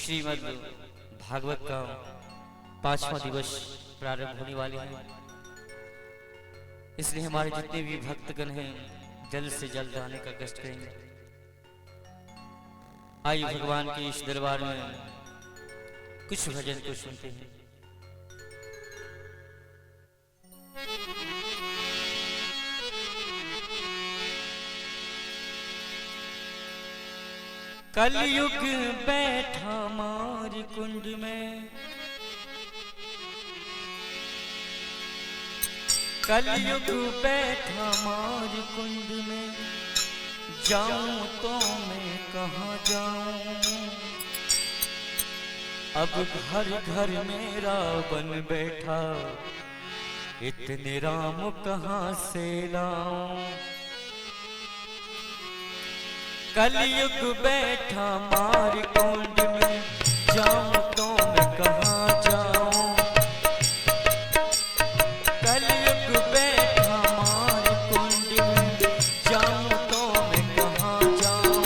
श्रीमद् भागवत का 5वां दिवस प्रारंभ होने वाले हैं। इसलिए हमारे जितने भी भक्तगण हैं जल्द से जल्द आने का कष्ट करेंगे। आइए भगवान के इस दरबार में कुछ भजन को सुनते हैं। कलयुग बैठा मार कुंड में, कलयुग बैठा मार कुंड में, जाऊं तो मैं कहाँ जाऊं। अब घर घर मेरा बन बैठा, इतने राम कहाँ से लाऊं। कलयुग बैठा मार कुंड में, जाऊं तो मैं कहाँ जाऊं। कलयुग बैठा मार कुंड में, जाऊं तो मैं कहाँ जाऊं।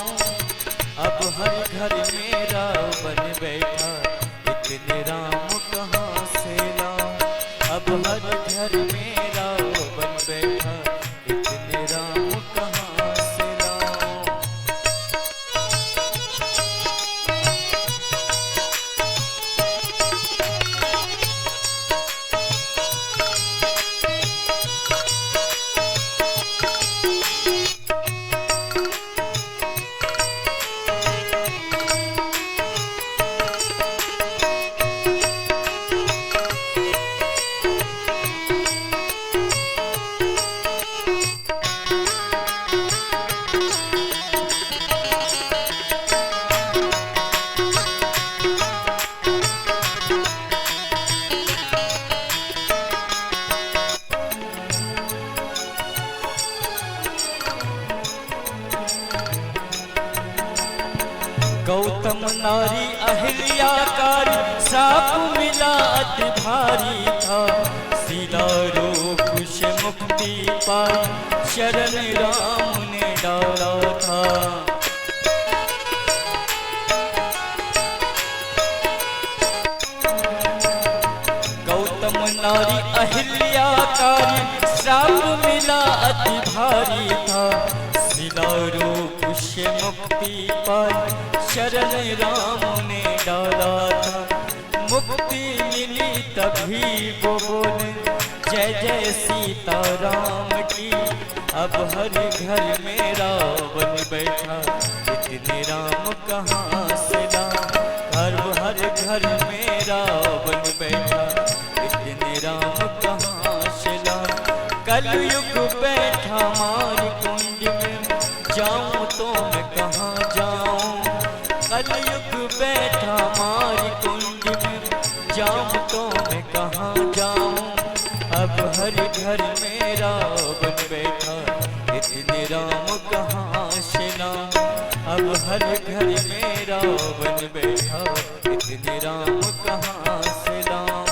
अब हर घर मेरा बन बैठा, इतने राम कहाँ से लाऊं। अब हर घर मेरा बन बैठा, इतने राम कहाँ से लाऊं। गौतम नारी अहिल्याकारी, साप मिला अति भारी था। सीधा रूप से मुक्ति पाई, शरण राम ने डाला था। गौतम नारी अहिल्याकारी, साप मिला अति भारी था। सीधा रूप से मुक्ति पाई, शरण राम ने डाला था। मुक्ति मिली तभी वो बोले, जय जय सीता राम की। अब हर घर मेरा बन बैठा, इतने राम कहाँ से लाऊं। हर घर मेरा बन बैठा, इतने राम कहाँ से लाऊं। कलयुग बैठा मार कुंड में, जाऊं तो मैं कहाँ जाऊं। कलयुग बैठा मार कुंड में, जाऊं तो मैं कहाँ जाऊं। अब हर घर मेरा बन बैठा, इतने राम कहाँ से लाऊं। अब हर घर मेरा बन बैठा, इतने राम कहाँ से लाऊं।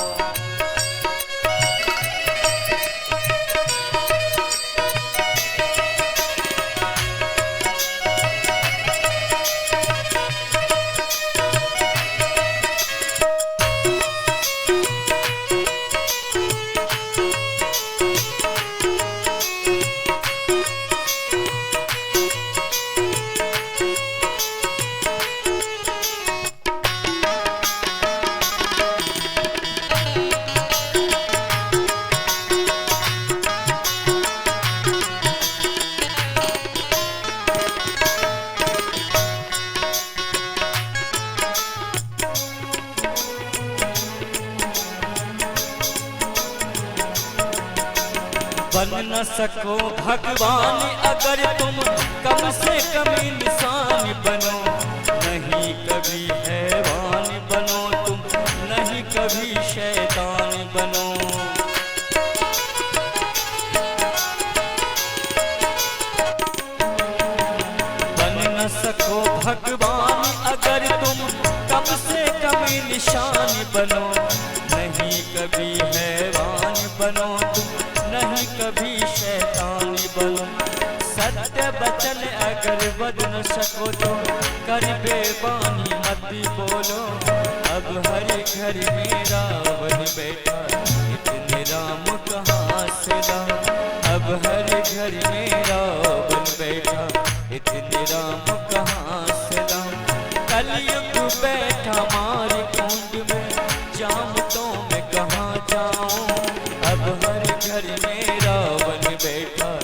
बन न सको भगवान अगर तुम कम से कम इंसान बनो। नहीं कभी हैवान बनो तुम, नहीं कभी शैतान बनो। बन न सको भगवान अगर तुम कम से कम इंसान बनो। नहीं कभी हैवान बनो तुम, नहीं कभी शैतान बनो। सत्य बचन अगर बद न सको तो कर बेबानी मत मत बोलो अब हर घर में रावण बैठा, इतने राम कहाँ से लाऊं। अब हर घर में रावण बैठा, इतने राम कहाँ से लाऊं। कलयुग बैठा मारी कुंड में, जाम तो मैं कहाँ जाऊं। अब हर घर में रावण बैठा,